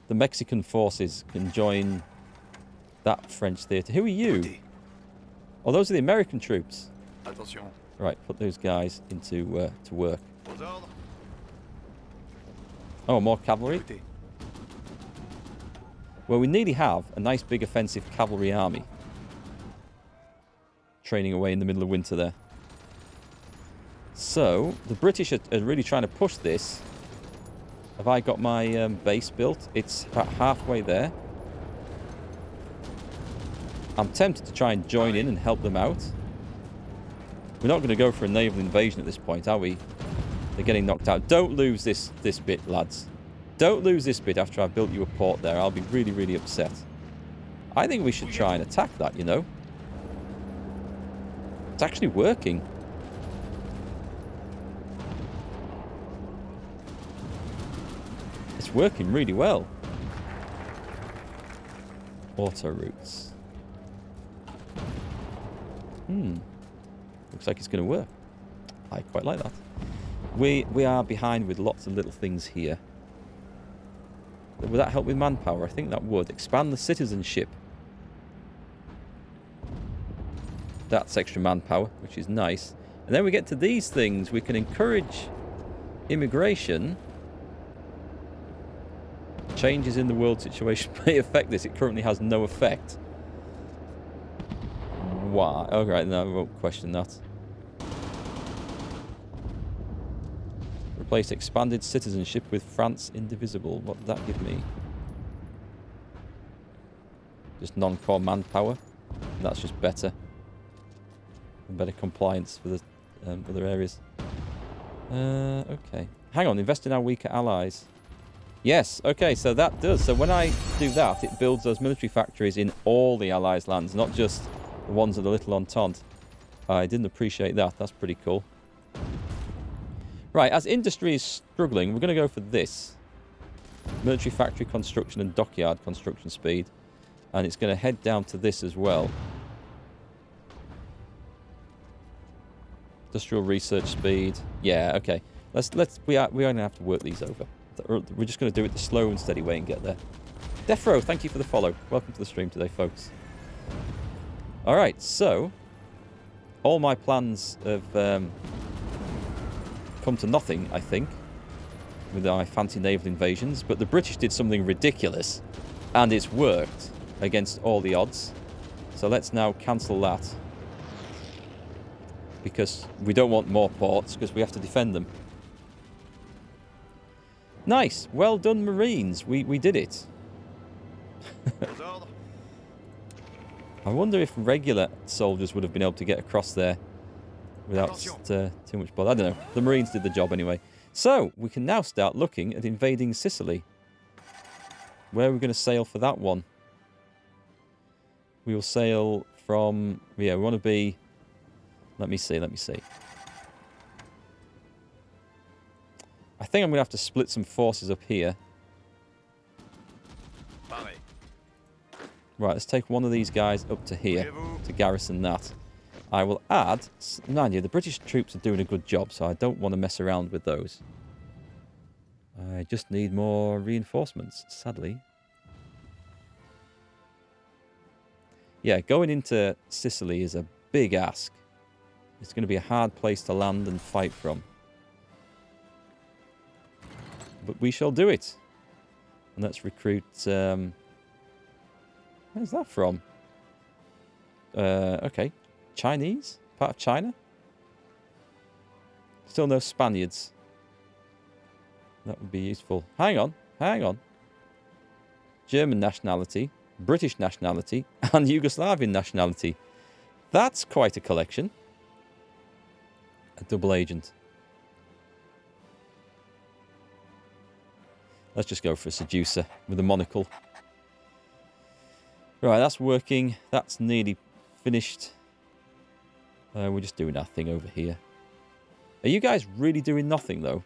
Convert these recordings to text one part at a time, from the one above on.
the Mexican forces can join that French theatre. Who are you? Oh, those are the American troops. Attention. Right, put those guys into to work. Oh, more cavalry? Well, we nearly have a nice big offensive cavalry army. Training away in the middle of winter there. So, the British are really trying to push this. Have I got my base built? It's about halfway there. I'm tempted to try and join in and help them out. We're not going to go for a naval invasion at this point, are we? They're getting knocked out. Don't lose this bit, lads. Don't lose this bit after I've built you a port there. I'll be really, really upset. I think we should try and attack that, you know. It's actually working. It's working really well. Auto routes. Looks like it's going to work. I quite like that. We are behind with lots of little things here. Would that help with manpower? I think that would. Expand the citizenship. That's extra manpower, which is nice. And then we get to these things. We can encourage immigration. Changes in the world situation may affect this. It currently has no effect. Why? Oh, right, no, I won't question that. Replace expanded citizenship with France indivisible. What did that give me? Just non-core manpower. That's just better. And better compliance for the other areas. Okay. Hang on, invest in our weaker allies. Yes, okay, so that does. So when I do that, it builds those military factories in all the allies' lands, not just the ones of the Little Entente. I didn't appreciate that. That's pretty cool. Right, as industry is struggling, we're going to go for this. Military factory construction and dockyard construction speed. And it's going to head down to this as well. Industrial research speed. Yeah, okay. We are going to have to work these over. We're just going to do it the slow and steady way and get there. Defro, thank you for the follow. Welcome to the stream today, folks. Alright, so all my plans have come to nothing, I think, with my fancy naval invasions, but the British did something ridiculous, and it's worked against all the odds. So let's now cancel that, because we don't want more ports, because we have to defend them. Nice. Well done, Marines. We did it. I wonder if regular soldiers would have been able to get across there without too much bother. I don't know. The Marines did the job anyway. So, we can now start looking at invading Sicily. Where are we going to sail for that one? We will sail from... Yeah, we want to be... Let me see. I think I'm going to have to split some forces up here. Right, let's take one of these guys up to here to garrison that. I will add... Mind you, the British troops are doing a good job, so I don't want to mess around with those. I just need more reinforcements, sadly. Yeah, going into Sicily is a big ask. It's going to be a hard place to land and fight from. But we shall do it. And let's recruit... where's that from? Okay. Chinese? Part of China? Still no Spaniards. That would be useful. Hang on. German nationality, British nationality, and Yugoslavian nationality. That's quite a collection. A double agent. Let's just go for a seducer with a monocle. Right, that's working. That's nearly finished. We're just doing our thing over here. Are you guys really doing nothing though?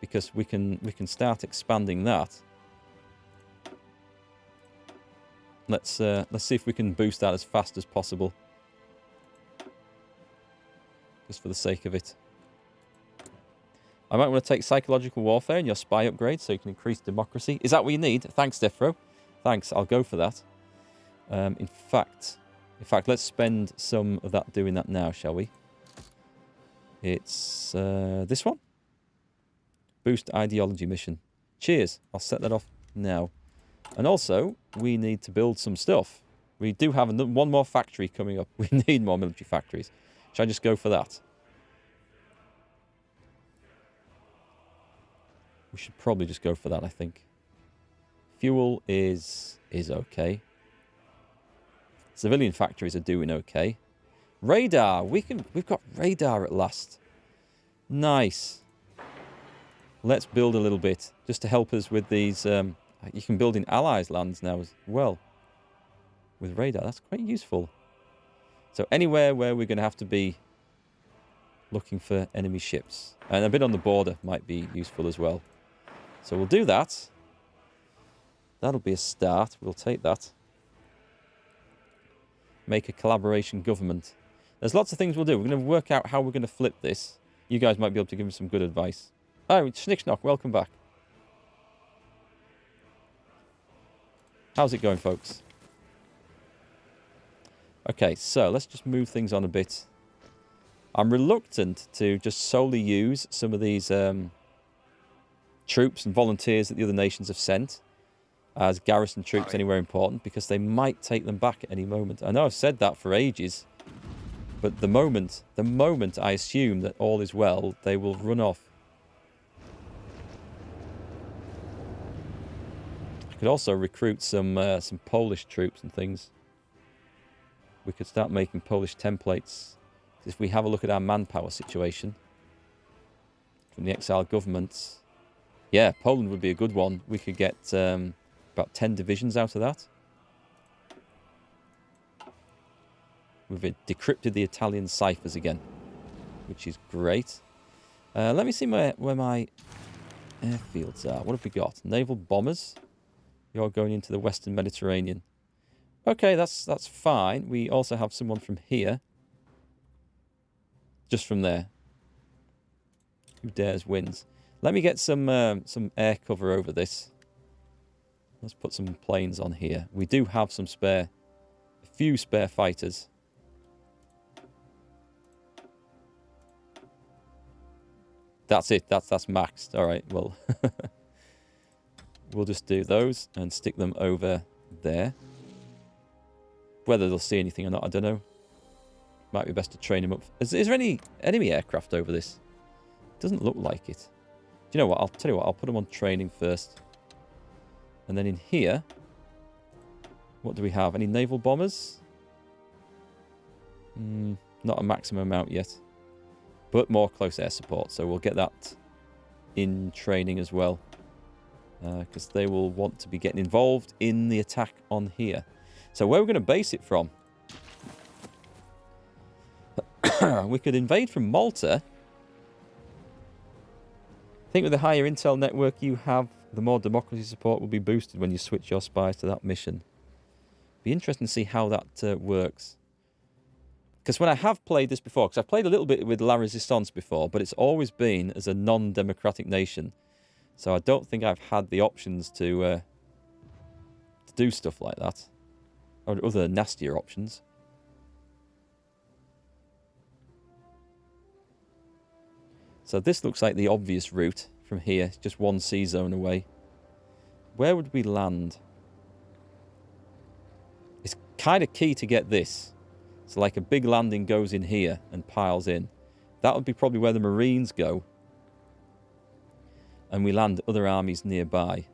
Because we can start expanding that. Let's see if we can boost that as fast as possible. Just for the sake of it. I might want to take psychological warfare in your spy upgrade so you can increase democracy. Is that what you need? Thanks, Defro. Thanks, I'll go for that. In fact, let's spend some of that doing that now, shall we? It's this one. Boost ideology mission. Cheers. I'll set that off now. And also, we need to build some stuff. We do have one more factory coming up. We need more military factories. Should I just go for that? We should probably just go for that, I think. Fuel is okay. Civilian factories are doing okay. Radar. We've got radar at last. Nice. Let's build a little bit just to help us with these. You can build in allies' lands now as well with radar. That's quite useful. So anywhere where we're going to have to be looking for enemy ships. And a bit on the border might be useful as well. So we'll do that. That'll be a start. We'll take that. Make a collaboration government. There's lots of things we'll do. We're going to work out how we're going to flip this. You guys might be able to give me some good advice. Oh, Schnickschnock, welcome back. How's it going, folks? Okay, so let's just move things on a bit. I'm reluctant to just solely use some of these troops and volunteers that the other nations have sent as garrison troops anywhere important, because they might take them back at any moment. I know I've said that for ages, but the moment I assume that all is well, they will run off. I could also recruit some Polish troops and things. We could start making Polish templates. If we have a look at our manpower situation from the exiled governments, yeah, Poland would be a good one. We could get about 10 divisions out of that. We've decrypted the Italian ciphers again, which is great. Let me see where my airfields are. What have we got? Naval bombers. You're going into the Western Mediterranean. Okay, that's fine. We also have someone from here. Just from there. Who dares wins. Let me get some air cover over this. Let's put some planes on here. We do have some a few spare fighters. That's it. That's maxed. All right. Well, we'll just do those and stick them over there. Whether they'll see anything or not, I don't know. Might be best to train them up. Is there any enemy aircraft over this? Doesn't look like it. Do you know what? I'll tell you what. I'll put them on training first. And then in here, what do we have? Any naval bombers? Not a maximum amount yet. But more close air support. So we'll get that in training as well. Because they will want to be getting involved in the attack on here. So where we're going to base it from? We could invade from Malta. I think with the higher intel network you have, the more democracy support will be boosted when you switch your spies to that mission. Be interesting to see how that works. Because when I have played this before, because I've played a little bit with La Resistance before, but it's always been as a non-democratic nation. So I don't think I've had the options to do stuff like that. Or other nastier options. So this looks like the obvious route from here. It's just one sea zone away. Where would we land? It's kind of key to get this. So like a big landing goes in here and piles in. That would be probably where the Marines go. And we land other armies nearby.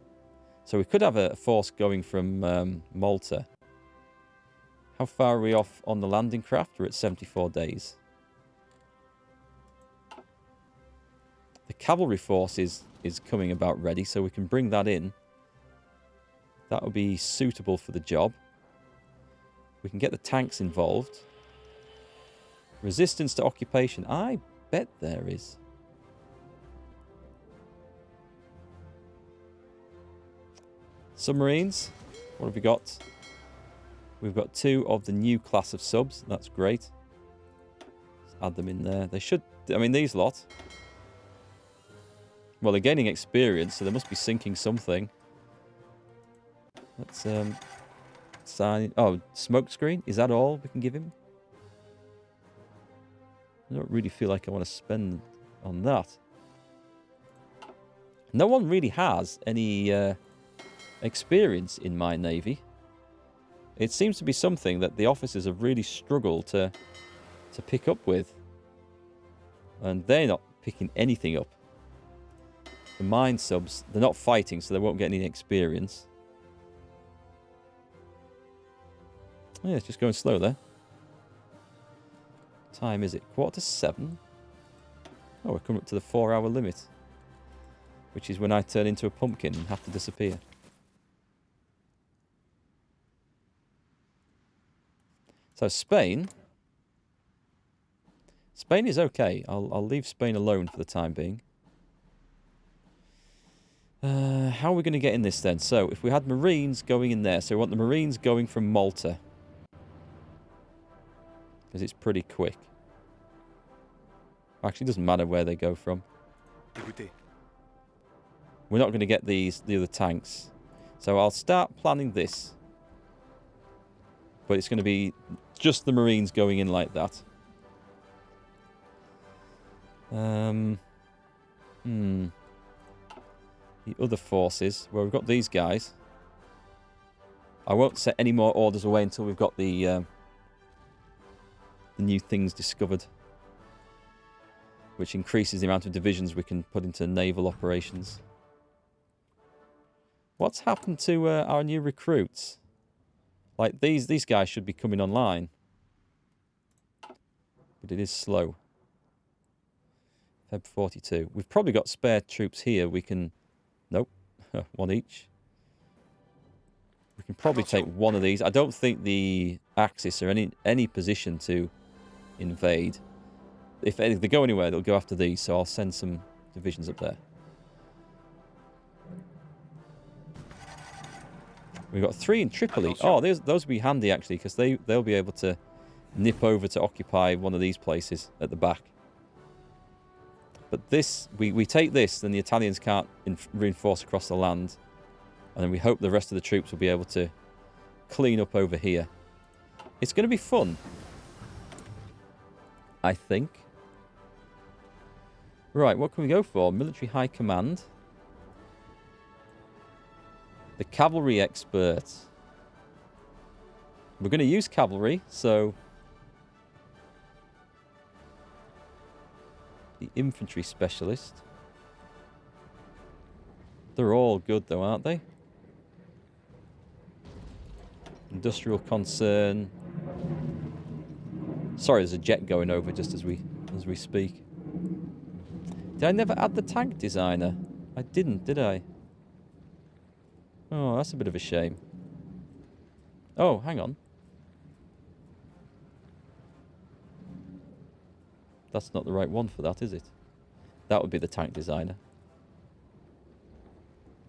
So we could have a force going from Malta. How far are we off on the landing craft? We're at 74 days. The cavalry force is coming about ready, so we can bring that in. That would be suitable for the job. We can get the tanks involved. Resistance to occupation. I bet there is. Submarines. What have we got? We've got 2 of the new class of subs. That's great. Let's add them in there. They should... I mean, these lot... Well, they're gaining experience, so they must be sinking something. Let's sign. Oh, smoke screen. Is that all we can give him? I don't really feel like I want to spend on that. No one really has any experience in my navy. It seems to be something that the officers have really struggled to pick up with. And they're not picking anything up. The mine subs, they're not fighting, so they won't get any experience. Oh, yeah, it's just going slow there. What time is it? 6:45? Oh, we're coming up to the 4-hour limit. Which is when I turn into a pumpkin and have to disappear. So Spain. Spain is okay. I'll leave Spain alone for the time being. How are we going to get in this then? So if we had Marines going in there. So we want the Marines going from Malta. Because it's pretty quick. Actually, it doesn't matter where they go from. We're not going to get the other tanks. So I'll start planning this. But it's going to be just the Marines going in like that. The other forces, well, we've got these guys. I won't set any more orders away until we've got the new things discovered. Which increases the amount of divisions we can put into naval operations. What's happened to our new recruits? Like, these guys should be coming online. But it is slow. Feb 42. We've probably got spare troops here. We can... Nope. One each. We can probably take one of these. I don't think the Axis are any position to invade. If they go anywhere, they'll go after these. So I'll send some divisions up there. We've got 3 in Tripoli. Oh, those will be handy, actually, because they'll be able to nip over to occupy one of these places at the back. But this, we take this, then the Italians can't reinforce across the land. And then we hope the rest of the troops will be able to clean up over here. It's going to be fun. I think. Right, what can we go for? Military High Command. The cavalry expert. We're going to use cavalry, so... The infantry specialist. They're all good though, aren't they? Industrial concern. Sorry, there's a jet going over just as we speak. Did I never add the tank designer? I didn't, did I? Oh, that's a bit of a shame. Oh, hang on. That's not the right one for that, is it? That would be the tank designer.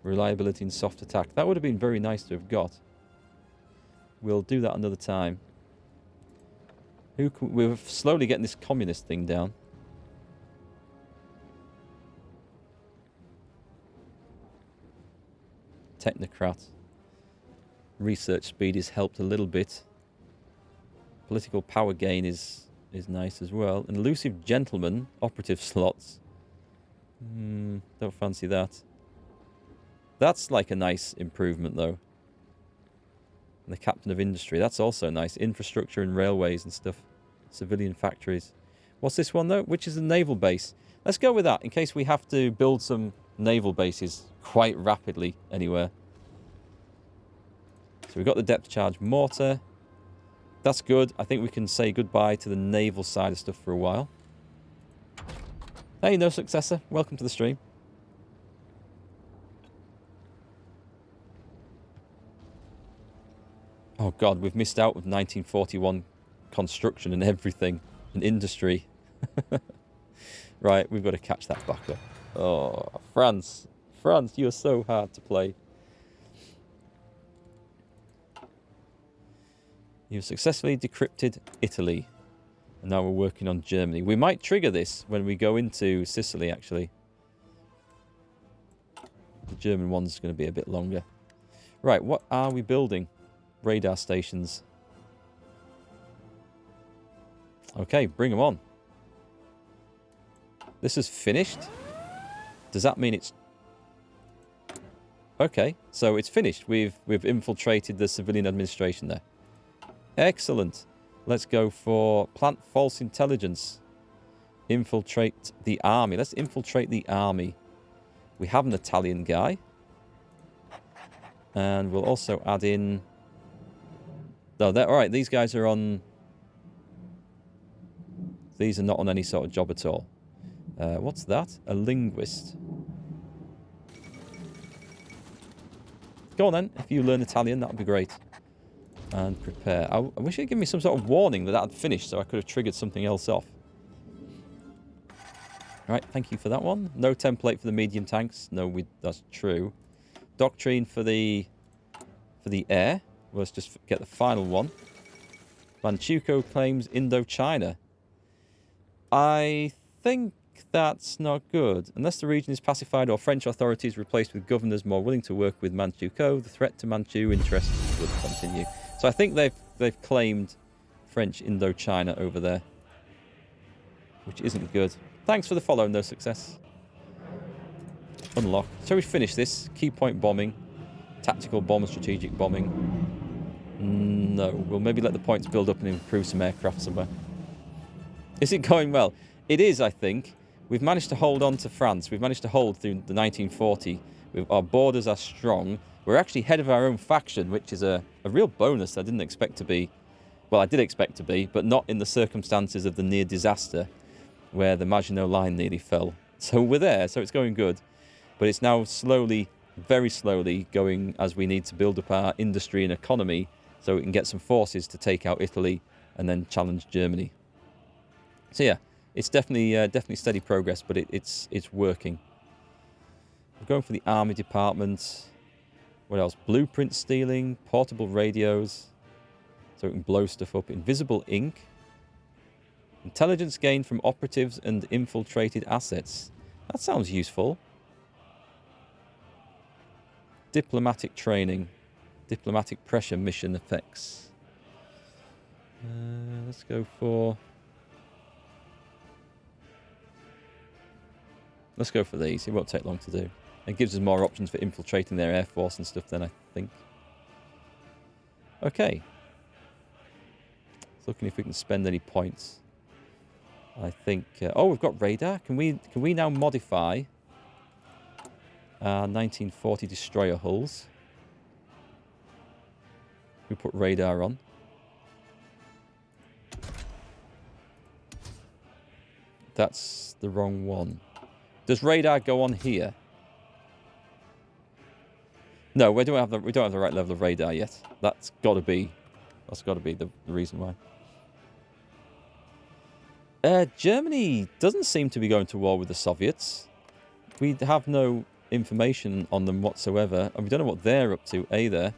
Reliability and soft attack. That would have been very nice to have got. We'll do that another time. We're slowly getting this communist thing down. Technocrat. Research speed is helped a little bit. Political power gain is nice as well. An elusive gentleman, operative slots. Don't fancy that. That's like a nice improvement though. And the captain of industry, that's also nice. Infrastructure and railways and stuff. Civilian factories. What's this one though? Which is a naval base. Let's go with that in case we have to build some naval bases quite rapidly anywhere. So we've got the depth charge mortar. That's good. I think we can say goodbye to the naval side of stuff for a while. Hey, no successor. Welcome to the stream. Oh god, we've missed out with 1941 construction and everything. And industry. Right, we've got to catch that back up. Oh, France. France, you are so hard to play. You've successfully decrypted Italy. And now we're working on Germany. We might trigger this when we go into Sicily, actually. The German one's going to be a bit longer. Right, what are we building? Radar stations. Okay, bring them on. This is finished. Does that mean it's... Okay, so it's finished. We've infiltrated the civilian administration there. Excellent. Let's go for plant false intelligence. Infiltrate the army. Let's infiltrate the army. We have an Italian guy. And we'll also add in... Oh, all right, these guys are on... These are not on any sort of job at all. What's that? A linguist. Go on then. If you learn Italian, that would be great. And prepare. I wish you'd give me some sort of warning that had finished so I could have triggered something else off. Right, thank you for that one. No template for the medium tanks. No, that's true. Doctrine for the air. Well, let's just get the final one. Manchukuo claims Indochina. I think that's not good. Unless the region is pacified or French authorities replaced with governors more willing to work with Manchukuo, the threat to Manchu interests would continue. So I think they've claimed French Indochina over there, which isn't good. Thanks for the follow, no success. Unlock. So we finish this. Key point bombing. Tactical bomb and strategic bombing. No. We'll maybe let the points build up and improve some aircraft somewhere. Is it going well? It is, I think. We've managed to hold on to France. We've managed to hold through the 1940. Our borders are strong. We're actually head of our own faction, which is a real bonus I didn't expect to be. Well, I did expect to be, but not in the circumstances of the near disaster where the Maginot Line nearly fell. So we're there, so it's going good. But it's now slowly, very slowly, going as we need to build up our industry and economy so we can get some forces to take out Italy and then challenge Germany. So yeah, it's definitely steady progress, but it's working. We're going for the army department. What else? Blueprint stealing, portable radios, so we can blow stuff up. Invisible ink. Intelligence gained from operatives and infiltrated assets. That sounds useful. Diplomatic training. Diplomatic pressure mission effects. Let's go for... Let's go for these. It won't take long to do. It gives us more options for infiltrating their air force and stuff then, I think. Okay. Looking if we can spend any points. I think... oh, we've got radar. Can we now modify our 1940 destroyer hulls? We put radar on. That's the wrong one. Does radar go on here? No, we don't have the right level of radar yet. That's got to be the reason why. Germany doesn't seem to be going to war with the Soviets. We have no information on them whatsoever, and we don't know what they're up to either.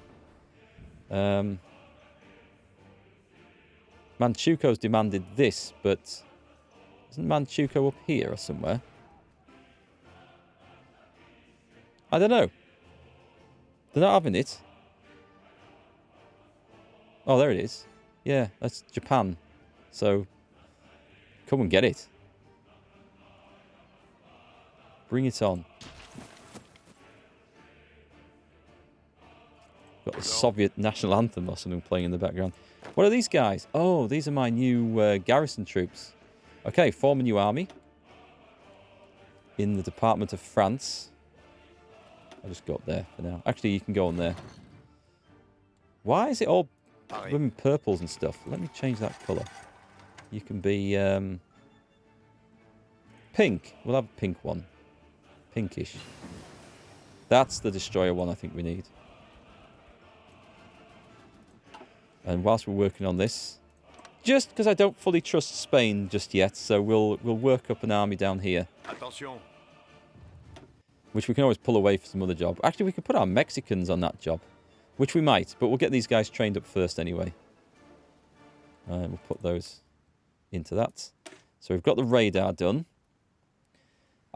Manchukuo's demanded this, but isn't Manchukuo up here or somewhere? I don't know. They're not having it. Oh, there it is. Yeah, that's Japan. So, come and get it. Bring it on. Got the Soviet national anthem or something playing in the background. What are these guys? Oh, these are my new garrison troops. Okay, form a new army. In the Department of France. I'll just go up there for now. Actually, you can go on there. Why is it all blooming purples and stuff? Let me change that colour. You can be pink. We'll have a pink one. Pinkish. That's the destroyer one I think we need. And whilst we're working on this, just because I don't fully trust Spain just yet, so we'll work up an army down here. Attention. Which we can always pull away for some other job. Actually, we could put our Mexicans on that job. Which we might, but we'll get these guys trained up first anyway. And we'll put those into that. So we've got the radar done.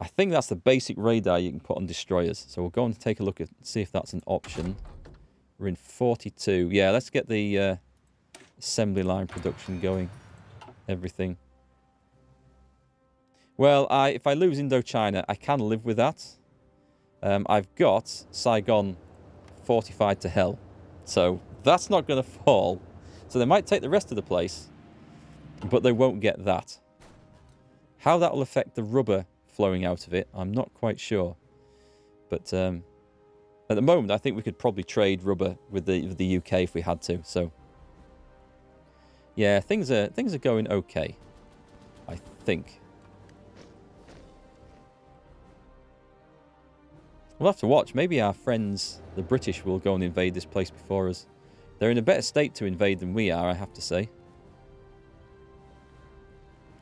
I think that's the basic radar you can put on destroyers. So we'll go and take a look at, see if that's an option. We're in 42. Yeah, let's get the assembly line production going. Everything. Well, if I lose Indochina, I can live with that. I've got Saigon fortified to hell. So that's not going to fall. So they might take the rest of the place, but they won't get that. How that will affect the rubber flowing out of it, I'm not quite sure. But at the moment, I think we could probably trade rubber with the UK if we had to. So yeah, things are going okay, I think. We'll have to watch. Maybe our friends, the British, will go and invade this place before us. They're in a better state to invade than we are, I have to say.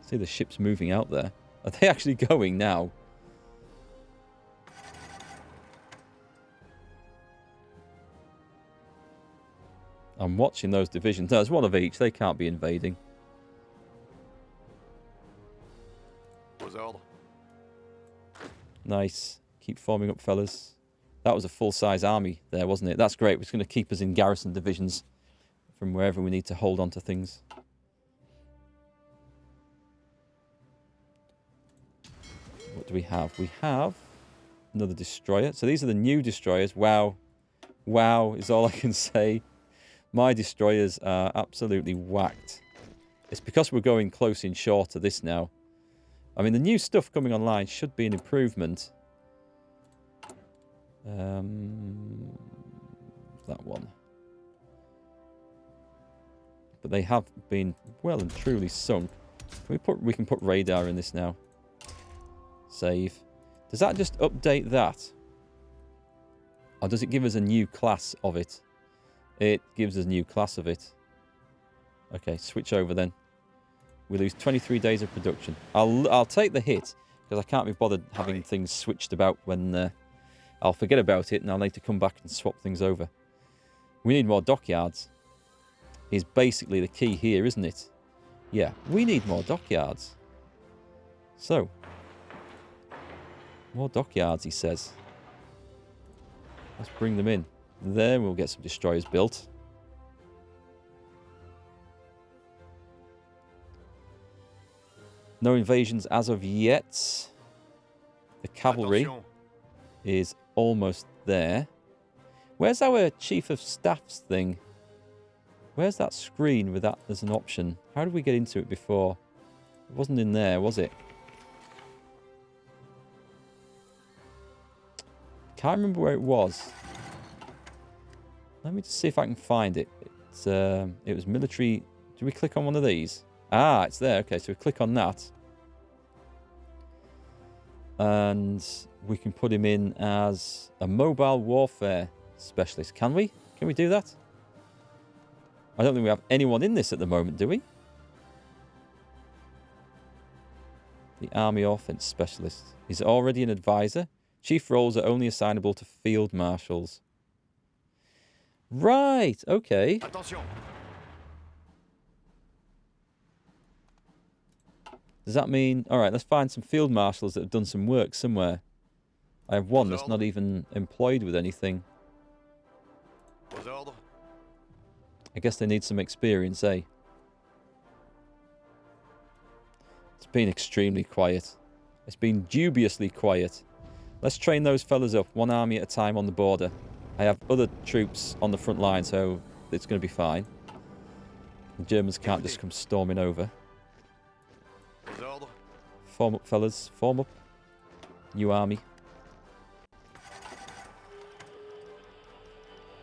See the ships moving out there. Are they actually going now? I'm watching those divisions. No, there's one of each. They can't be invading. Nice. Keep forming up, fellas. That was a full-size army there, wasn't it? That's great. It's going to keep us in garrison divisions from wherever we need to hold on to things. What do we have? We have another destroyer. So these are the new destroyers. Wow. Wow is all I can say. My destroyers are absolutely whacked. It's because we're going close in shore to this now. I mean, the new stuff coming online should be an improvement. That one. But they have been well and truly sunk. We can put radar in this now. Save. Does that just update that? Or does it give us a new class of it? It gives us a new class of it. Okay, switch over then. We lose 23 days of production. I'll take the hit because I can't be bothered having things switched about when I'll forget about it and I'll need to come back and swap things over. We need more dockyards. Is basically the key here, isn't it? Yeah, we need more dockyards. So, more dockyards, he says. Let's bring them in. Then we'll get some destroyers built. No invasions as of yet. The cavalry is almost there. Where's our chief of staff's thing? Where's that screen with that as an option? How did we get into it before? It wasn't in there, was it? Can't remember where it was. Let me just see if I can find it. It was military. Did we click on one of these? Ah, it's there. Okay, so we click on that. And we can put him in as a mobile warfare specialist. Can we? Can we do that? I don't think we have anyone in this at the moment, do we? The Army Offense Specialist. He's already an advisor. Chief roles are only assignable to field marshals. Right, okay. Attention. Does that mean... Alright, let's find some field marshals that have done some work somewhere. I have one that's not even employed with anything. I guess they need some experience, eh? It's been extremely quiet. It's been dubiously quiet. Let's train those fellas up, one army at a time on the border. I have other troops on the front line, so it's going to be fine. The Germans can't just come storming over. Form up, fellas. Form up. New army.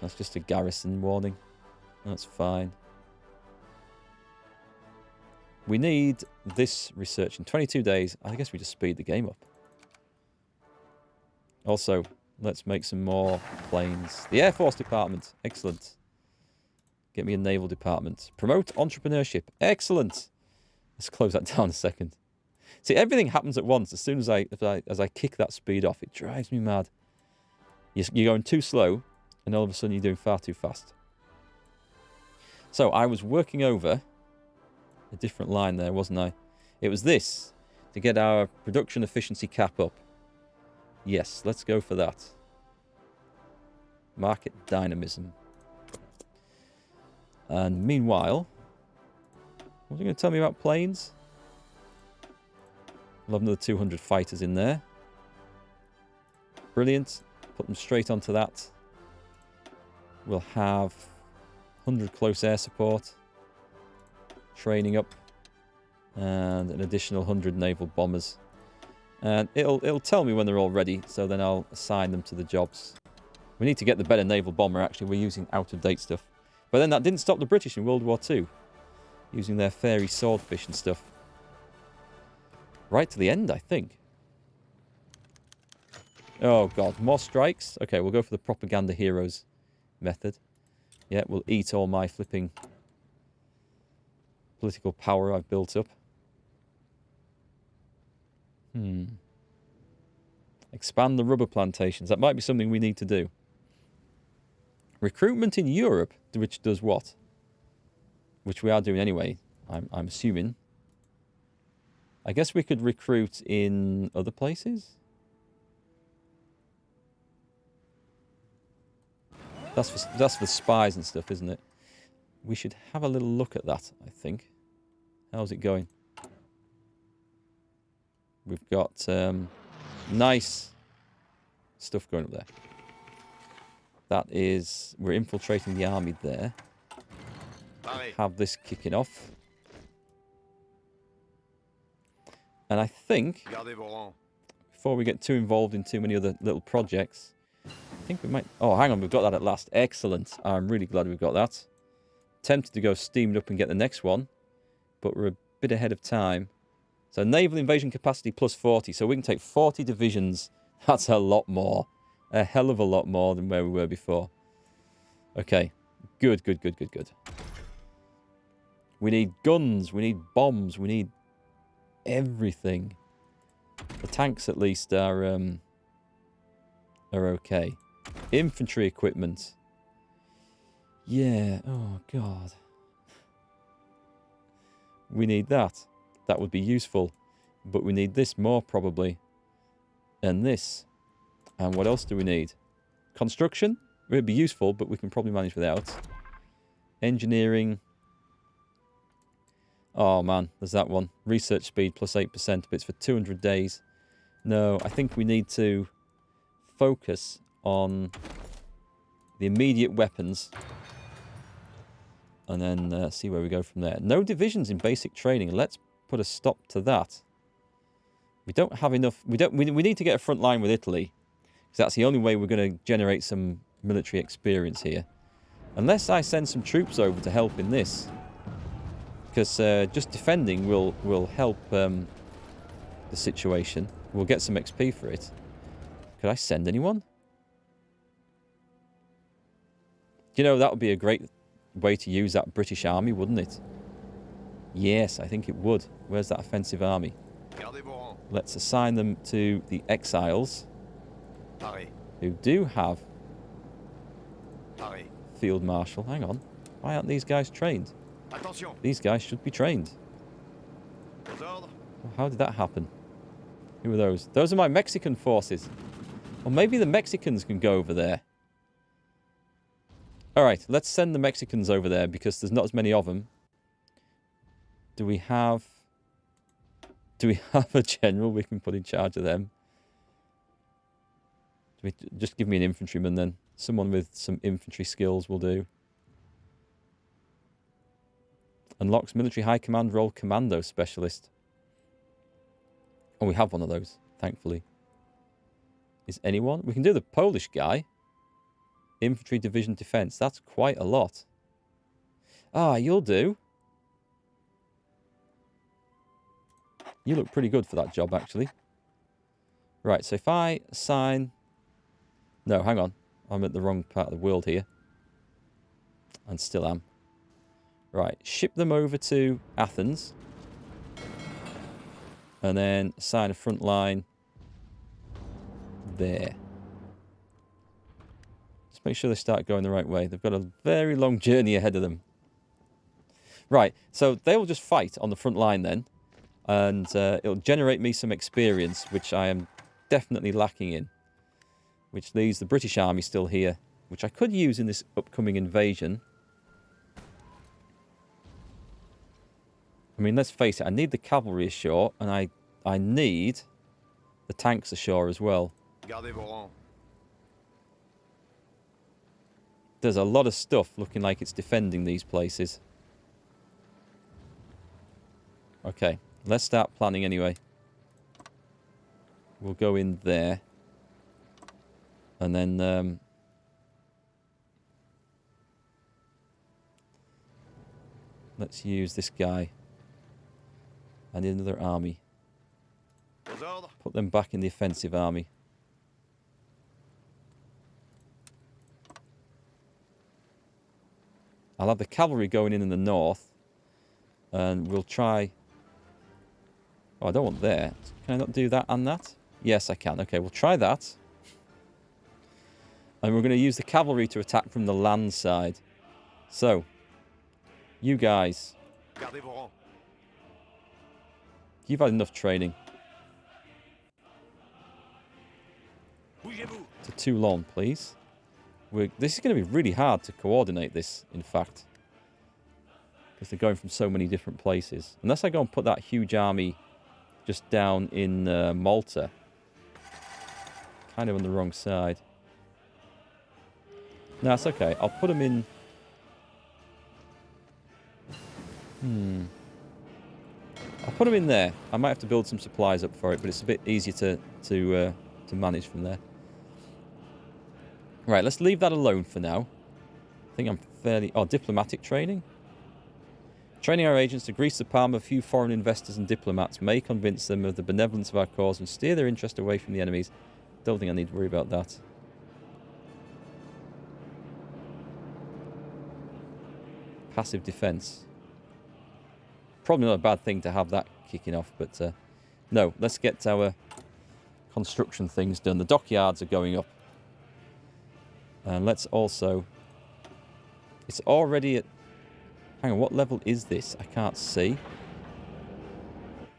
That's just a garrison warning. That's fine. We need this research in 22 days. I guess we just speed the game up. Also, let's make some more planes. The Air Force Department. Excellent. Get me a Naval Department. Promote entrepreneurship. Excellent. Let's close that down a second. See, everything happens at once. As soon as I kick that speed off, it drives me mad. You're going too slow, and all of a sudden you're doing far too fast. So I was working over a different line there, wasn't I? It was this, to get our production efficiency cap up. Yes, let's go for that. Market dynamism. And meanwhile, what are you going to tell me about planes? We'll have another 200 fighters in there. Brilliant. Put them straight onto that. We'll have 100 close air support. Training up. And an additional 100 naval bombers. And it'll tell me when they're all ready, so then I'll assign them to the jobs. We need to get the better naval bomber, actually. We're using out-of-date stuff. But then that didn't stop the British in World War II. Using their fairy swordfish and stuff. Right to the end, I think. Oh, God. More strikes? Okay, we'll go for the propaganda heroes method. Yeah, we'll eat all my flipping political power I've built up. Expand the rubber plantations. That might be something we need to do. Recruitment in Europe, which does what? Which we are doing anyway, I'm assuming. I guess we could recruit in other places? That's for spies and stuff, isn't it? We should have a little look at that, I think. How's it going? We've got nice stuff going up there. That is... We're infiltrating the army there. Have this kicking off. And I think... Before we get too involved in too many other little projects... I think we might... Oh, hang on. We've got that at last. Excellent. I'm really glad we've got that. Tempted to go steamed up and get the next one. But we're a bit ahead of time. So naval invasion capacity plus 40. So we can take 40 divisions. That's a lot more. A hell of a lot more than where we were before. Okay. Good, good, good, good, good. We need guns. We need bombs. We need everything. The tanks at least are okay. Infantry equipment. Yeah. Oh, God. We need that. That would be useful. But we need this more, probably. And this. And what else do we need? Construction? It would be useful, but we can probably manage without. Engineering. Oh, man. There's that one. Research speed plus 8%, but it's for 200 days. No, I think we need to focus on the immediate weapons. And then see where we go from there. No divisions in basic training. Let's put a stop to that. We don't have enough. We need to get a front line with Italy. Because that's the only way we're going to generate some military experience here. Unless I send some troops over to help in this. Because just defending will help the situation. We'll get some XP for it. Could I send anyone? You know, that would be a great way to use that British army, wouldn't it? Yes, I think it would. Where's that offensive army? Let's assign them to the exiles. Who do have field marshal. Hang on. Why aren't these guys trained? These guys should be trained. Well, how did that happen? Who are those? Those are my Mexican forces. Or maybe the Mexicans can go over there. Alright, let's send the Mexicans over there because there's not as many of them. Do we have a general we can put in charge of them? Just give me an infantryman then. Someone with some infantry skills will do. Unlocks military high command role commando specialist. Oh, we have one of those, thankfully. Is anyone? We can do the Polish guy. Infantry division defense. That's quite a lot. Ah, you'll do. You look pretty good for that job, actually. Right, so if I assign... No, hang on. I'm at the wrong part of the world here. And still am. Right, ship them over to Athens. And then assign a front line there. Just make sure they start going the right way. They've got a very long journey ahead of them. Right, so they will just fight on the front line then. And it'll generate me some experience, which I am definitely lacking in. Which leaves the British Army still here, which I could use in this upcoming invasion. I mean, let's face it, I need the cavalry ashore, and I need the tanks ashore as well. There's a lot of stuff looking like it's defending these places. Okay, let's start planning anyway. We'll go in there. And then... let's use this guy. I need another army. Put them back in the offensive army. I'll have the cavalry going in the north. And we'll try... oh, I don't want there. Can I not do that and that? Yes, I can. Okay, we'll try that. And we're going to use the cavalry to attack from the land side. So, you guys... you've had enough training. To Toulon, please. This is going to be really hard to coordinate this, in fact. Because they're going from so many different places. Unless I go and put that huge army just down in Malta. Kind of on the wrong side. No, it's okay. I'll put them in... I'll put them in there. I might have to build some supplies up for it, but it's a bit easier to manage from there. Right, let's leave that alone for now. I think I'm fairly... oh, diplomatic training? Training our agents to grease the palm of a few foreign investors and diplomats may convince them of the benevolence of our cause and steer their interest away from the enemies. Don't think I need to worry about that. Passive defense. Probably not a bad thing to have that kicking off, but no, let's get our construction things done. The dockyards are going up. And let's also... it's already at... hang on, what level is this? I can't see.